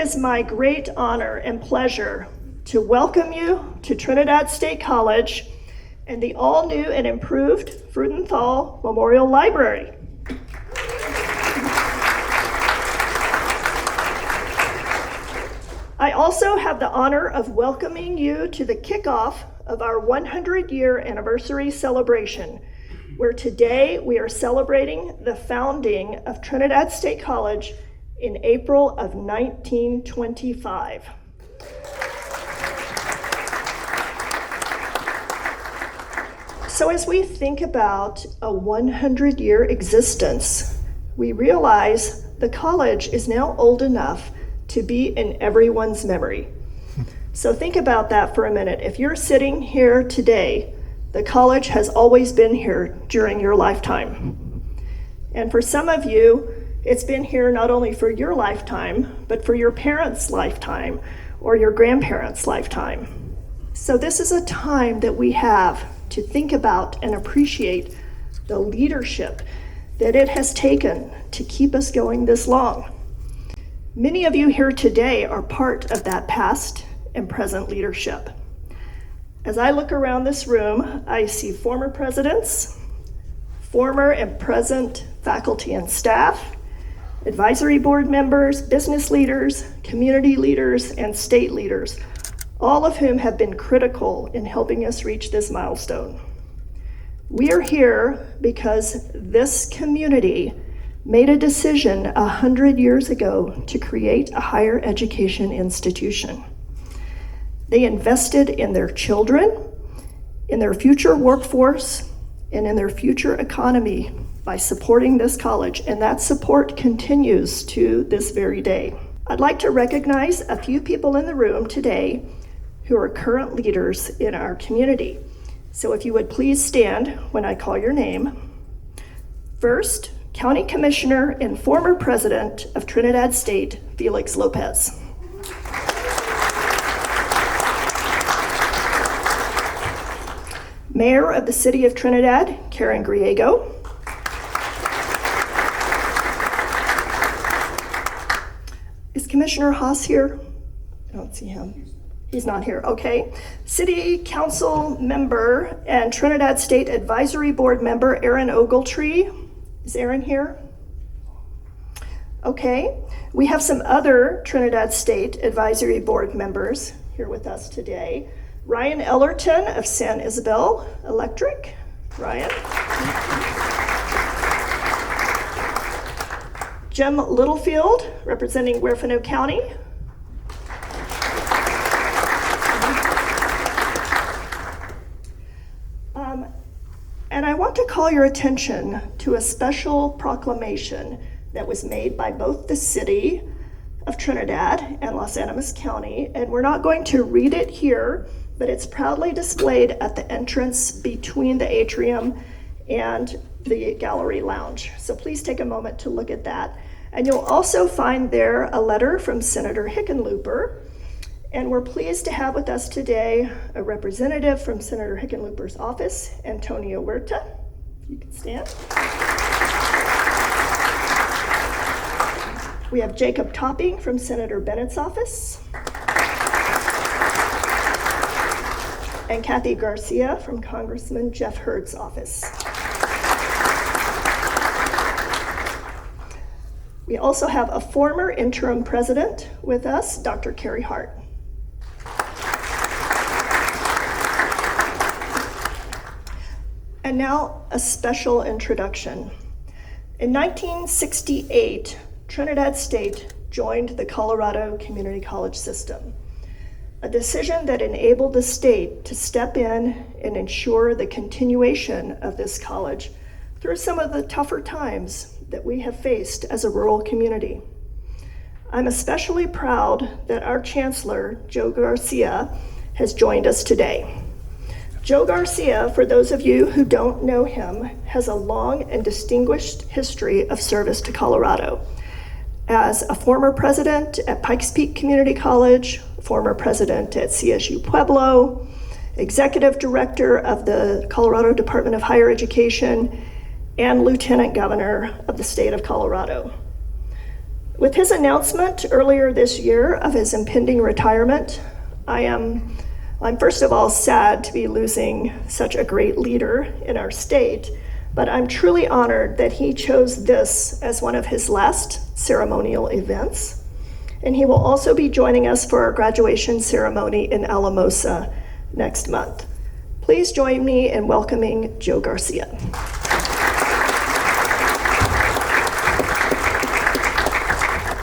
is my great honor and pleasure to welcome you to Trinidad State College and the all-new and improved Frudenthal Memorial Library. I also have the honor of welcoming you to the kickoff of our 100-year anniversary celebration, where today we are celebrating the founding of Trinidad State College in April of 1925. So as we think about a 100-year existence, we realize the college is now old enough to be in everyone's memory. So think about that for a minute. If you're sitting here today, the college has always been here during your lifetime. And for some of you, it's been here not only for your lifetime, but for your parents' lifetime or your grandparents' lifetime. So this is a time that we have to think about and appreciate the leadership that it has taken to keep us going this long. Many of you here today are part of that past and present leadership. As I look around this room, I see former presidents, former and present faculty and staff, advisory board members, business leaders, community leaders, and state leaders, all of whom have been critical in helping us reach this milestone. We are here because this community made a decision 100 years ago to create a higher education institution. They invested in their children, in their future workforce, and in their future economy by supporting this college, and that support continues to this very day. I'd like to recognize a few people in the room today who are current leaders in our community. So if you would please stand when I call your name. First, County Commissioner and former President of Trinidad State, Felix Lopez. Mayor of the City of Trinidad, Karen Griego. Is Commissioner Haas here? I don't see him. He's not here, okay. City Council member and Trinidad State Advisory Board member, Aaron Ogletree. Is Aaron here? Okay. We have some other Trinidad State Advisory Board members here with us today. Ryan Ellerton of San Isabel Electric. Ryan. Jim Littlefield, representing Huerfano County. And I want to call your attention to a special proclamation that was made by both the City of Trinidad and Los Animas County, and we're not going to read it here, but it's proudly displayed at the entrance between the atrium and the gallery lounge. So please take a moment to look at that. And you'll also find there a letter from Senator Hickenlooper. And we're pleased to have with us today a representative from Senator Hickenlooper's office, Antonio Huerta. You can stand. We have Jacob Topping from Senator Bennett's office. And Kathy Garcia from Congressman Jeff Hurd's office. We also have a former interim president with us, Dr. Carrie Hart. And now a special introduction. In 1968, Trinidad State joined the Colorado Community College system, a decision that enabled the state to step in and ensure the continuation of this college through some of the tougher times that we have faced as a rural community. I'm especially proud that our Chancellor, Joe Garcia, has joined us today. Joe Garcia, for those of you who don't know him, has a long and distinguished history of service to Colorado. As a former president at Pikes Peak Community College, former president at CSU Pueblo, executive director of the Colorado Department of Higher Education, and lieutenant governor of the state of Colorado. With his announcement earlier this year of his impending retirement, I'm first of all sad to be losing such a great leader in our state, but I'm truly honored that he chose this as one of his last ceremonial events. And he will also be joining us for our graduation ceremony in Alamosa next month. Please join me in welcoming Joe Garcia.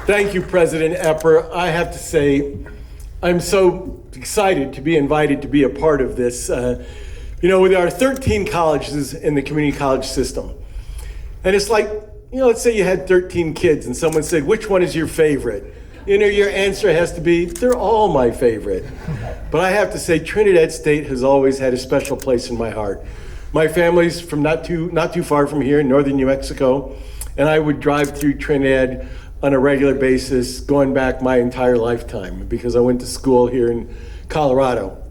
Thank you, President Epper. I have to say, I'm so excited to be invited to be a part of this. With our 13 colleges in the community college system, and it's like, let's say you had 13 kids and someone said, which one is your favorite? Your answer has to be, they're all my favorite. But I have to say, Trinidad State has always had a special place in my heart. My family's from not too far from here in northern New Mexico, and I would drive through Trinidad on a regular basis, going back my entire lifetime, because I went to school here in Colorado.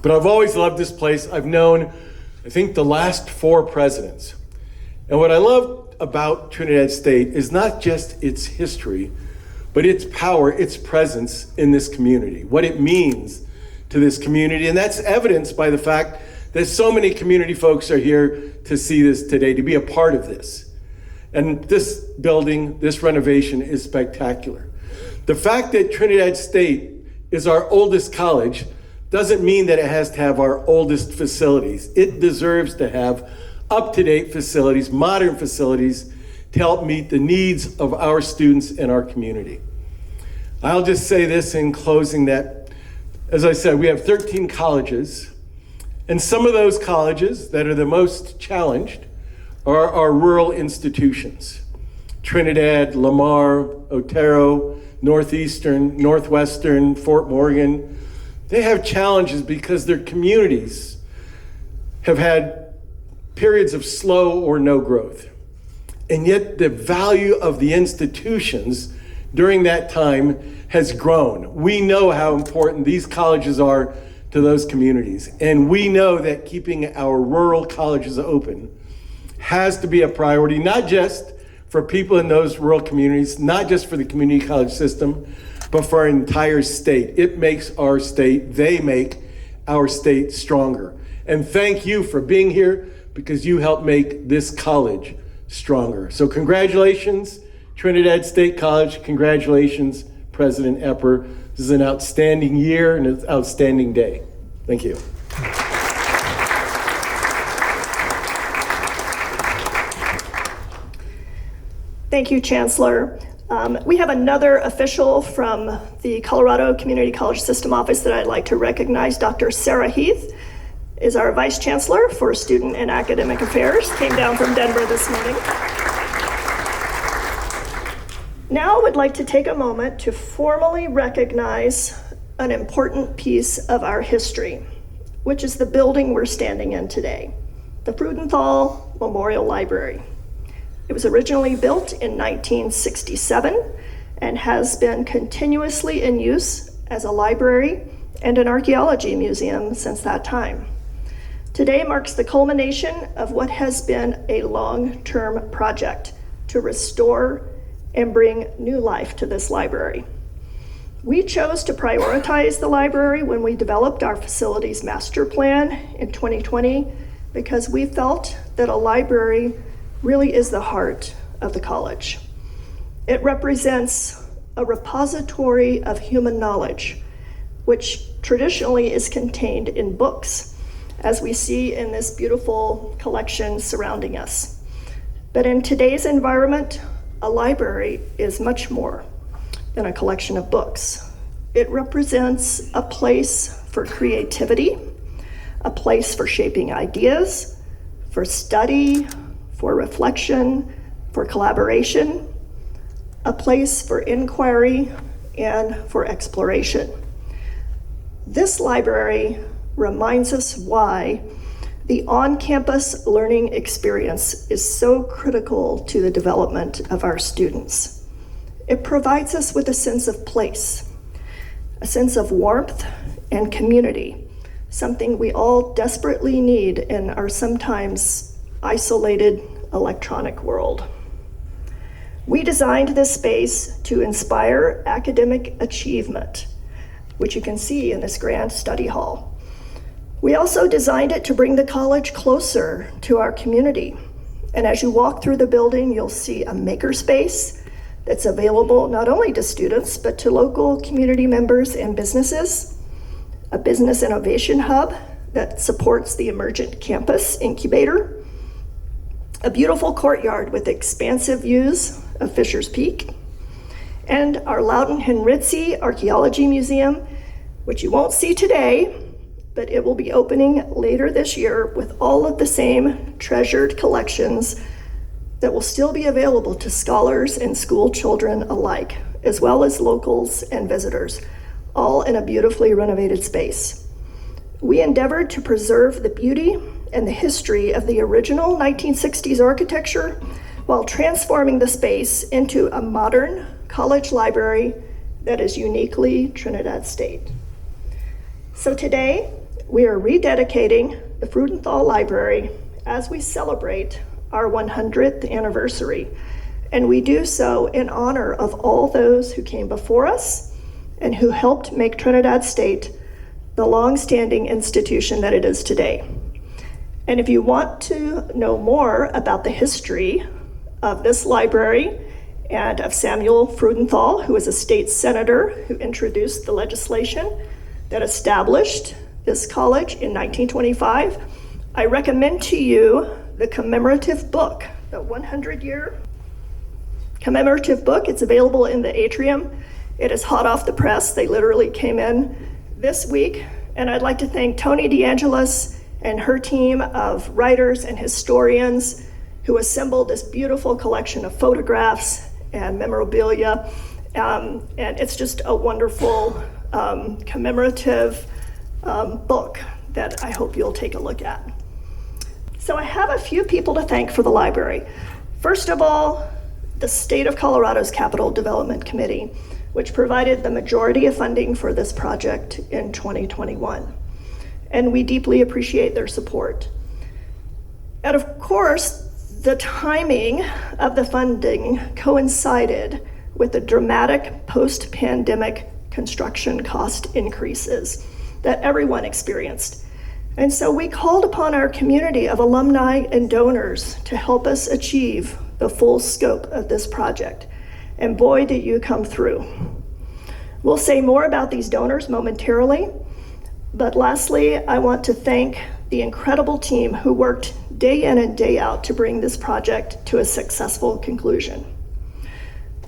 But I've always loved this place. I've known, I think, the last 4 presidents. And what I love about Trinidad State is not just its history, but its power, its presence in this community, what it means to this community. And that's evidenced by the fact that so many community folks are here to see this today, to be a part of this. And this building, this renovation is spectacular. The fact that Trinidad State is our oldest college doesn't mean that it has to have our oldest facilities. It deserves to have up-to-date facilities, modern facilities, to help meet the needs of our students and our community. I'll just say this in closing that, as I said, we have 13 colleges, and some of those colleges that are the most challenged are our rural institutions. Trinidad, Lamar, Otero, Northeastern, Northwestern, Fort Morgan. They have challenges because their communities have had periods of slow or no growth. And yet the value of the institutions during that time has grown. We know how important these colleges are to those communities. And we know that keeping our rural colleges open has to be a priority, not just for people in those rural communities, not just for the community college system, but for our entire state. It makes our state, they make our state stronger. And thank you for being here, because you helped make this college stronger. So congratulations, Trinidad State College. Congratulations, President Epper. This is an outstanding year and an outstanding day. Thank you. Thank you, Chancellor. We have another official from the Colorado Community College System Office that I'd like to recognize. Dr. Sarah Heath is our Vice Chancellor for Student and Academic Affairs, came down from Denver this morning. Now I would like to take a moment to formally recognize an important piece of our history, which is the building we're standing in today, the Freudenthal Memorial Library. It was originally built in 1967 and has been continuously in use as a library and an archaeology museum since that time. Today marks the culmination of what has been a long-term project to restore and bring new life to this library. We chose to prioritize the library when we developed our facilities master plan in 2020 because we felt that a library really is the heart of the college. It represents a repository of human knowledge, which traditionally is contained in books, as we see in this beautiful collection surrounding us. But in today's environment, a library is much more than a collection of books. It represents a place for creativity, a place for shaping ideas, for study, for reflection, for collaboration, a place for inquiry and for exploration. This library reminds us why the on-campus learning experience is so critical to the development of our students. It provides us with a sense of place, a sense of warmth and community, something we all desperately need in our sometimes isolated electronic world. We designed this space to inspire academic achievement, which you can see in this grand study hall. We also designed it to bring the college closer to our community. And as you walk through the building, you'll see a makerspace that's available not only to students, but to local community members and businesses, a business innovation hub that supports the Emergent Campus Incubator, a beautiful courtyard with expansive views of Fisher's Peak, and our Loudon Henritze Archaeology Museum, which you won't see today, but it will be opening later this year with all of the same treasured collections that will still be available to scholars and school children alike, as well as locals and visitors, all in a beautifully renovated space. We endeavored to preserve the beauty and the history of the original 1960s architecture while transforming the space into a modern college library that is uniquely Trinidad State. So today, we are rededicating the Freudenthal Library as we celebrate our 100th anniversary, and we do so in honor of all those who came before us and who helped make Trinidad State the long-standing institution that it is today. And if you want to know more about the history of this library and of Samuel Freudenthal, who was a state senator who introduced the legislation that established this college in 1925, I recommend to you the commemorative book, the 100-year commemorative book. It's available in the atrium. It is hot off the press. They literally came in this week. And I'd like to thank Toni DeAngelis and her team of writers and historians who assembled this beautiful collection of photographs and memorabilia. And it's just a wonderful commemorative book that I hope you'll take a look at. So I have a few people to thank for the library. First of all, the State of Colorado's Capital Development Committee, which provided the majority of funding for this project in 2021. And we deeply appreciate their support. And of course, the timing of the funding coincided with the dramatic post-pandemic construction cost increases that everyone experienced. And so we called upon our community of alumni and donors to help us achieve the full scope of this project. And boy, did you come through. We'll say more about these donors momentarily, but lastly, I want to thank the incredible team who worked day in and day out to bring this project to a successful conclusion.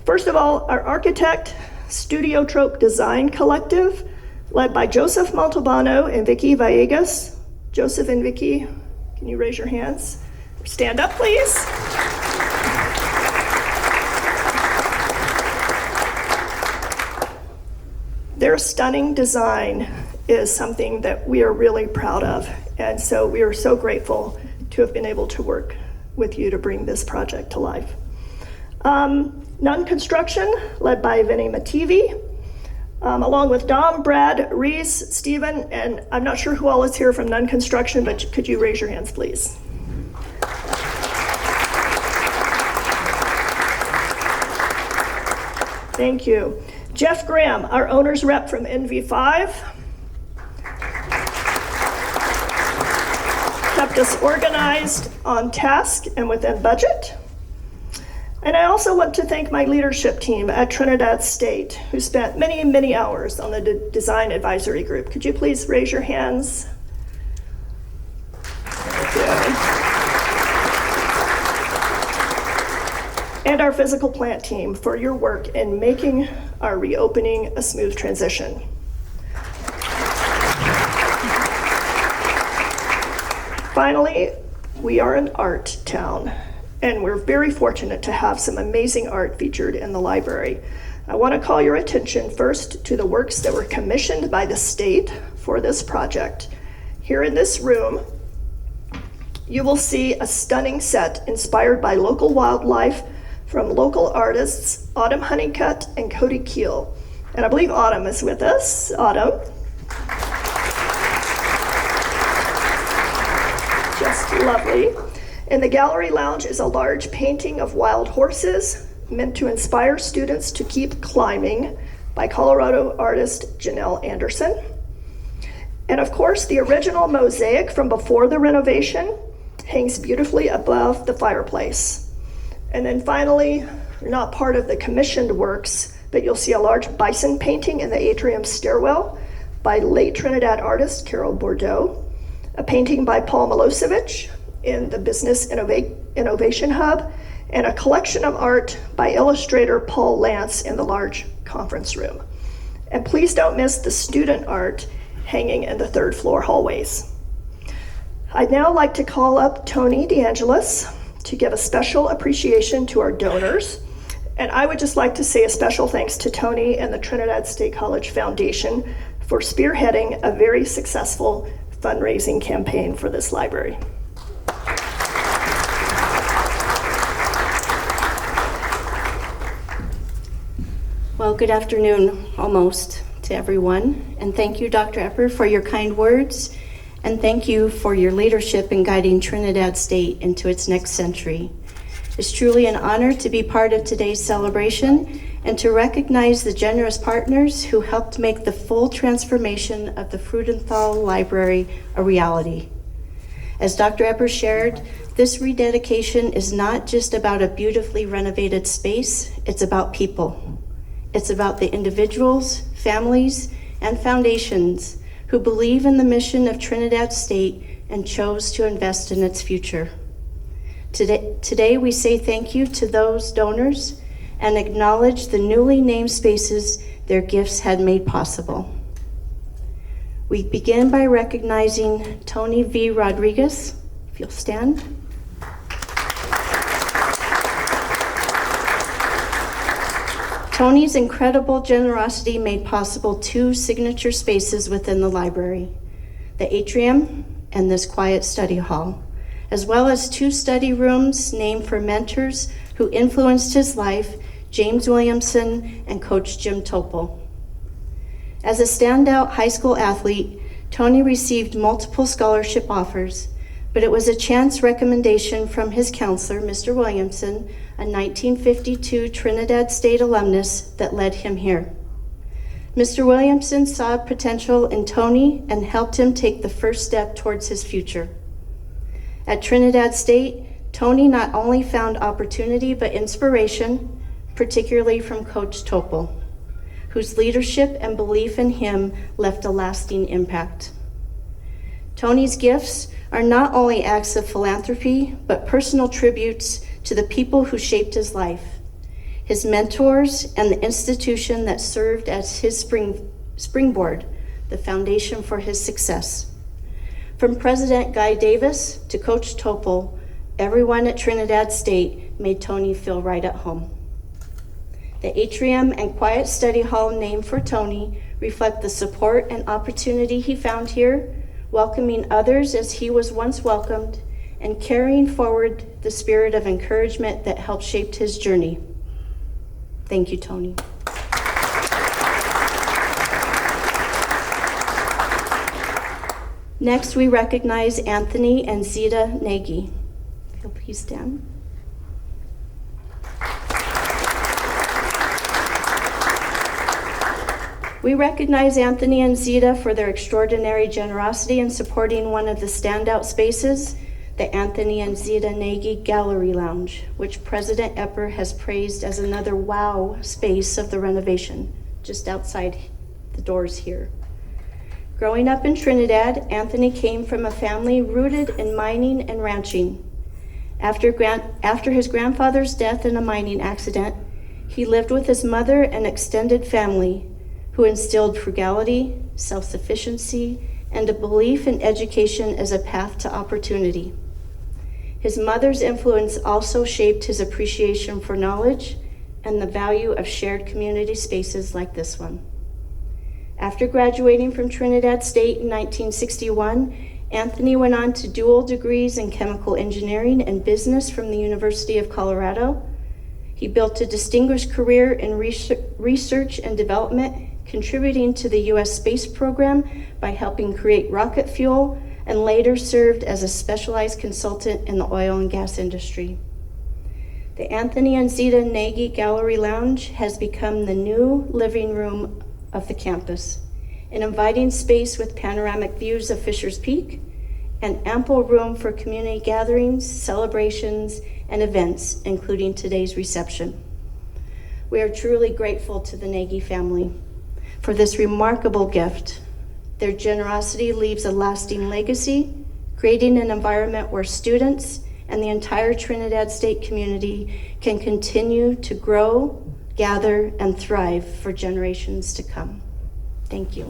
First of all, our architect, Studiotrope Design Collective, led by Joseph Montalbano and Vicky Villegas. Joseph and Vicky, can you raise your hands? Stand up, please. Their stunning design is something that we are really proud of. And so we are so grateful to have been able to work with you to bring this project to life. Nunn Construction, led by Vinny Mativi, along with Dom, Brad, Reese, Stephen, and I'm not sure who all is here from Nunn Construction, but could you raise your hands, please? Thank you. Jeff Graham, our owner's rep from NV5, kept us organized, on task, and within budget. And I also want to thank my leadership team at Trinidad State, who spent many, many hours on the design advisory group. Could you please raise your hands? Thank you. And our physical plant team for your work in making our reopening a smooth transition. Finally, we are an art town, and we're very fortunate to have some amazing art featured in the library. I want to call your attention first to the works that were commissioned by the state for this project. Here in this room, you will see a stunning set inspired by local wildlife from local artists Autumn Honeycutt and Cody Keel. And I believe Autumn is with us. Autumn. Just lovely. In the gallery lounge is a large painting of wild horses meant to inspire students to keep climbing by Colorado artist Janelle Anderson. And of course, the original mosaic from before the renovation hangs beautifully above the fireplace. And then finally, not part of the commissioned works, but you'll see a large bison painting in the atrium stairwell by late Trinidad artist Carol Bordeaux, a painting by Paul Milosevic in the Business Innovation Hub, and a collection of art by illustrator Paul Lance in the large conference room. And please don't miss the student art hanging in the third floor hallways. I'd now like to call up Tony DeAngelis to give a special appreciation to our donors. And I would just like to say a special thanks to Tony and the Trinidad State College Foundation for spearheading a very successful fundraising campaign for this library. Well, good afternoon, almost, to everyone. And thank you, Dr. Epper, for your kind words. And thank you for your leadership in guiding Trinidad State into its next century. It's truly an honor to be part of today's celebration and to recognize the generous partners who helped make the full transformation of the Freudenthal Library a reality. As Dr. Epper shared, this rededication is not just about a beautifully renovated space, it's about people. It's about the individuals, families, and foundations who believe in the mission of Trinidad State and chose to invest in its future. Today we say thank you to those donors and acknowledge the newly named spaces their gifts had made possible. We begin by recognizing Tony V. Rodriguez, if you'll stand. Tony's incredible generosity made possible two signature spaces within the library, the atrium and this quiet study hall, as well as two study rooms named for mentors who influenced his life, James Williamson and Coach Jim Topol. As a standout high school athlete, Tony received multiple scholarship offers, but it was a chance recommendation from his counselor, Mr. Williamson, a 1952 Trinidad State alumnus, that led him here. Mr. Williamson saw potential in Tony and helped him take the first step towards his future. At Trinidad State, Tony not only found opportunity but inspiration, particularly from Coach Topol, whose leadership and belief in him left a lasting impact. Tony's gifts are not only acts of philanthropy, but personal tributes to the people who shaped his life, his mentors, and the institution that served as his springboard, the foundation for his success. From President Guy Davis to Coach Topol, everyone at Trinidad State made Tony feel right at home. The atrium and quiet study hall named for Tony reflect the support and opportunity he found here, welcoming others as he was once welcomed, and carrying forward the spirit of encouragement that helped shape his journey. Thank you, Tony. Next, we recognize Anthony and Zita Nagy. If you'll please stand. We recognize Anthony and Zita for their extraordinary generosity in supporting one of the standout spaces, the Anthony and Zita Nagy Gallery Lounge, which President Epper has praised as another wow space of the renovation, just outside the doors here. Growing up in Trinidad, Anthony came from a family rooted in mining and ranching. After his grandfather's death in a mining accident, he lived with his mother and extended family, who instilled frugality, self-sufficiency, and a belief in education as a path to opportunity. His mother's influence also shaped his appreciation for knowledge and the value of shared community spaces like this one. After graduating from Trinidad State in 1961, Anthony went on to dual degrees in chemical engineering and business from the University of Colorado. He built a distinguished career in research and development, contributing to the U.S. space program by helping create rocket fuel, and later served as a specialized consultant in the oil and gas industry. The Anthony and Zita Nagy Gallery Lounge has become the new living room of the campus, an inviting space with panoramic views of Fisher's Peak and ample room for community gatherings, celebrations, and events, including today's reception. We are truly grateful to the Nagy family for this remarkable gift. Their generosity leaves a lasting legacy, creating an environment where students and the entire Trinidad State community can continue to grow, gather, and thrive for generations to come. Thank you.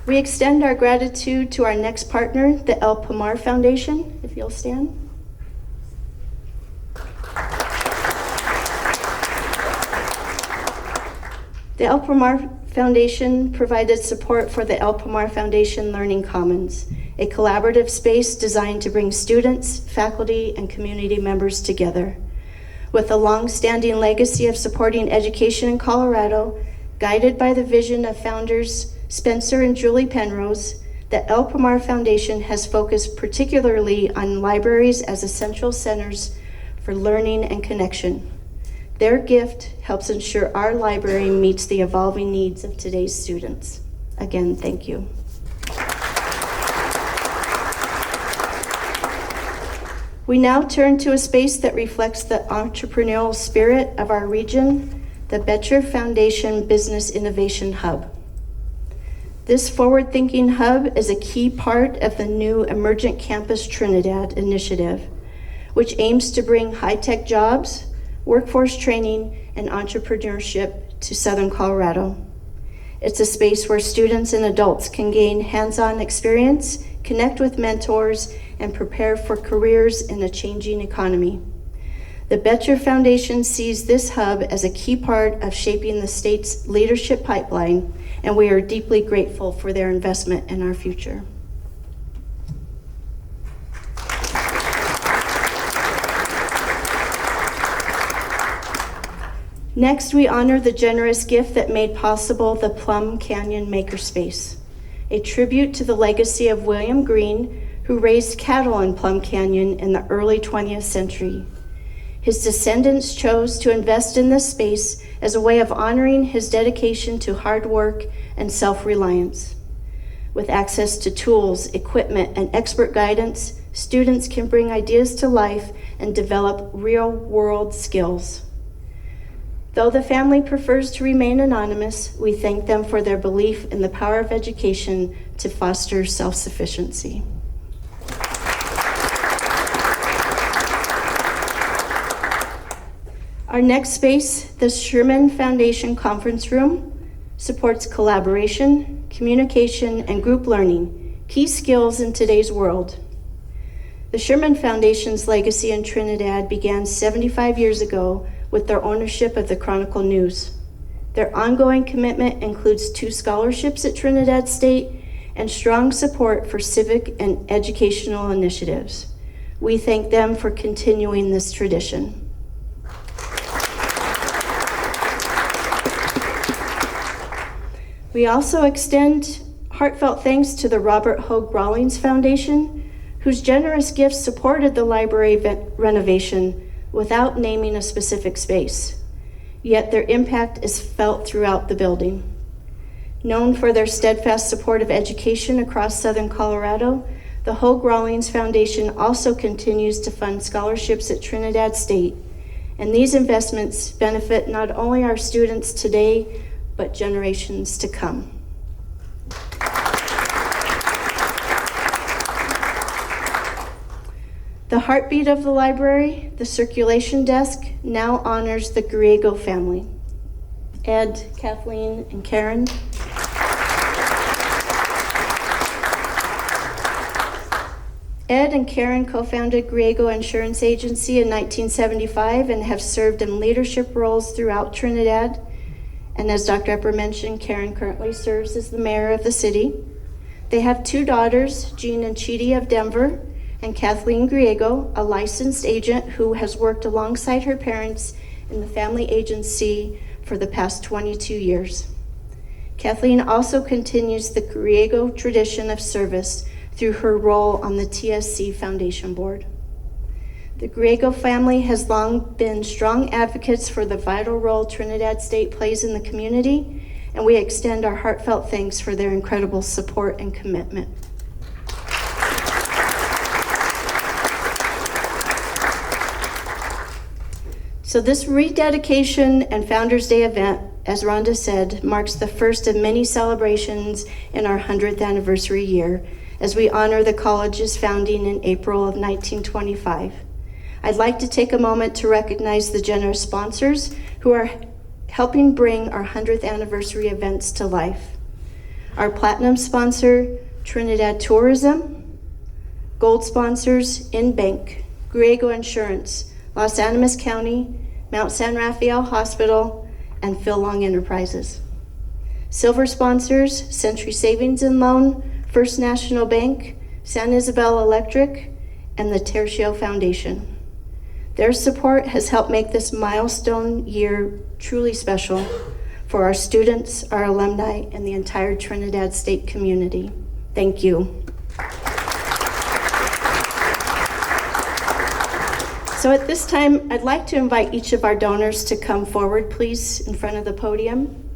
We extend our gratitude to our next partner, the El Pomar Foundation, if you'll stand. The El Pomar Foundation provided support for the El Pomar Foundation Learning Commons, a collaborative space designed to bring students, faculty, and community members together. With a long-standing legacy of supporting education in Colorado, guided by the vision of founders Spencer and Julie Penrose, the El Pomar Foundation has focused particularly on libraries as essential centers for learning and connection. Their gift helps ensure our library meets the evolving needs of today's students. Again, thank you. We now turn to a space that reflects the entrepreneurial spirit of our region, the Betcher Foundation Business Innovation Hub. This forward-thinking hub is a key part of the new Emergent Campus Trinidad initiative, which aims to bring high-tech jobs, workforce training, and entrepreneurship to Southern Colorado. It's a space where students and adults can gain hands-on experience, connect with mentors, and prepare for careers in a changing economy. The Betcher Foundation sees this hub as a key part of shaping the state's leadership pipeline, and we are deeply grateful for their investment in our future. Next, we honor the generous gift that made possible the Plum Canyon Makerspace, a tribute to the legacy of William Green, who raised cattle in Plum Canyon in the early 20th century. His descendants chose to invest in this space as a way of honoring his dedication to hard work and self-reliance. With access to tools, equipment, and expert guidance, students can bring ideas to life and develop real-world skills. Though the family prefers to remain anonymous, we thank them for their belief in the power of education to foster self-sufficiency. Our next space, the Sherman Foundation Conference Room, supports collaboration, communication, and group learning, key skills in today's world. The Sherman Foundation's legacy in Trinidad began 75 years ago with their ownership of the Chronicle News. Their ongoing commitment includes 2 scholarships at Trinidad State and strong support for civic and educational initiatives. We thank them for continuing this tradition. We also extend heartfelt thanks to the Robert Hogue Rawlings Foundation, whose generous gifts supported the library renovation without naming a specific space. Yet their impact is felt throughout the building. Known for their steadfast support of education across Southern Colorado, the Hogue Rawlings Foundation also continues to fund scholarships at Trinidad State, and these investments benefit not only our students today, but generations to come. The heartbeat of the library, the circulation desk, now honors the Griego family. Ed, Kathleen, and Karen. Ed and Karen co-founded Griego Insurance Agency in 1975 and have served in leadership roles throughout Trinidad. And as Dr. Epper mentioned, Karen currently serves as the mayor of the city. They have 2 daughters, Jean and Chidi of Denver, and Kathleen Griego, a licensed agent who has worked alongside her parents in the family agency for the past 22 years. Kathleen also continues the Griego tradition of service through her role on the TSC Foundation Board. The Griego family has long been strong advocates for the vital role Trinidad State plays in the community, and we extend our heartfelt thanks for their incredible support and commitment. So this rededication and Founders Day event, as Rhonda said, marks the first of many celebrations in our 100th anniversary year as we honor the college's founding in April of 1925. I'd like to take a moment to recognize the generous sponsors who are helping bring our 100th anniversary events to life. Our platinum sponsor, Trinidad Tourism; gold sponsors, InBank, Griego Insurance, Los Animas County, Mount San Rafael Hospital, and Phil Long Enterprises. Silver sponsors, Century Savings and Loan, First National Bank, San Isabel Electric, and the Tercio Foundation. Their support has helped make this milestone year truly special for our students, our alumni, and the entire Trinidad State community. Thank you. So at this time, I'd like to invite each of our donors to come forward, please, in front of the podium.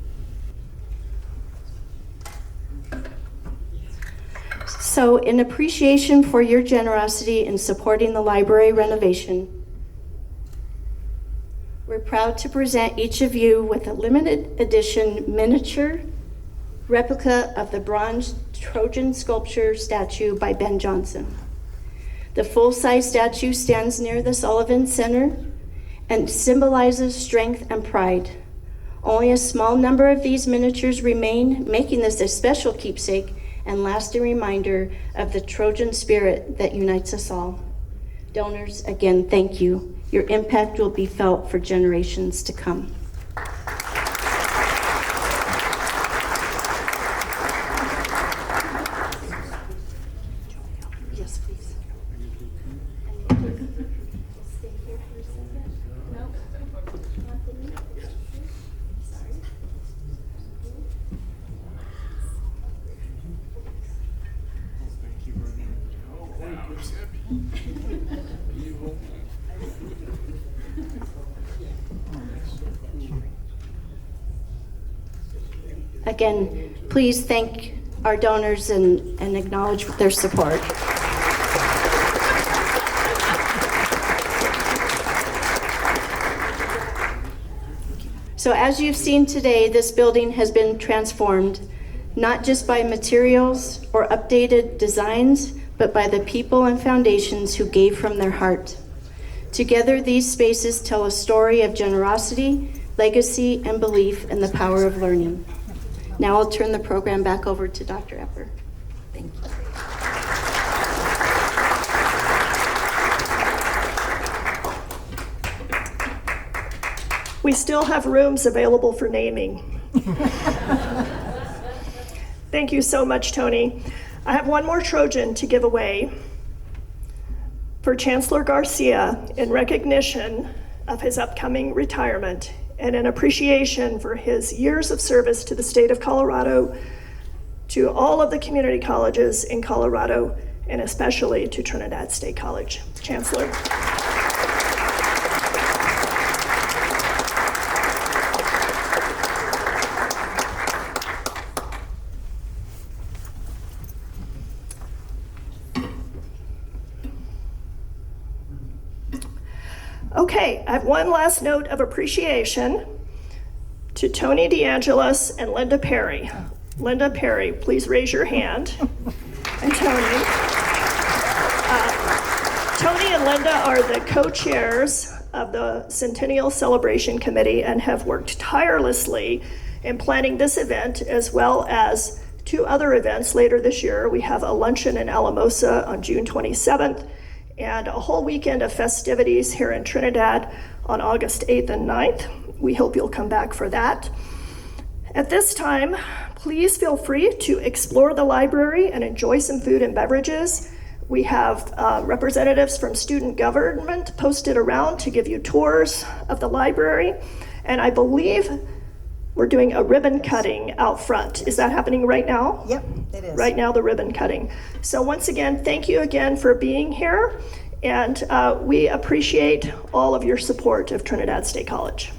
So in appreciation for your generosity in supporting the library renovation, we're proud to present each of you with a limited edition miniature replica of the bronze Trojan sculpture statue by Ben Jonson. The full-size statue stands near the Sullivan Center and symbolizes strength and pride. Only a small number of these miniatures remain, making this a special keepsake and lasting reminder of the Trojan spirit that unites us all. Donors, again, thank you. Your impact will be felt for generations to come. Yes, please. Stay here for a second. No? Sorry. Again, please thank our donors and acknowledge their support. So as you've seen today, this building has been transformed, not just by materials or updated designs, but by the people and foundations who gave from their heart. Together, these spaces tell a story of generosity, legacy, and belief in the power of learning. Now I'll turn the program back over to Dr. Epper. Thank you. We still have rooms available for naming. Thank you so much, Tony. I have one more Trojan to give away for Chancellor Garcia in recognition of his upcoming retirement and in appreciation for his years of service to the state of Colorado, to all of the community colleges in Colorado, and especially to Trinidad State College. Chancellor. Okay, I have one last note of appreciation to Tony DeAngelis and Linda Perry. Linda Perry, please raise your hand. And Tony. Tony and Linda are the co-chairs of the Centennial Celebration Committee and have worked tirelessly in planning this event as well as two other events later this year. We have a luncheon in Alamosa on June 27th and a whole weekend of festivities here in Trinidad on August 8th and 9th. We hope you'll come back for that. At this time, please feel free to explore the library and enjoy some food and beverages. We have representatives from student government posted around to give you tours of the library. And I believe we're doing a ribbon cutting out front. Is that happening right now? Yep, it is. Right now, the ribbon cutting. So once again, thank you again for being here, and we appreciate all of your support of Trinidad State College.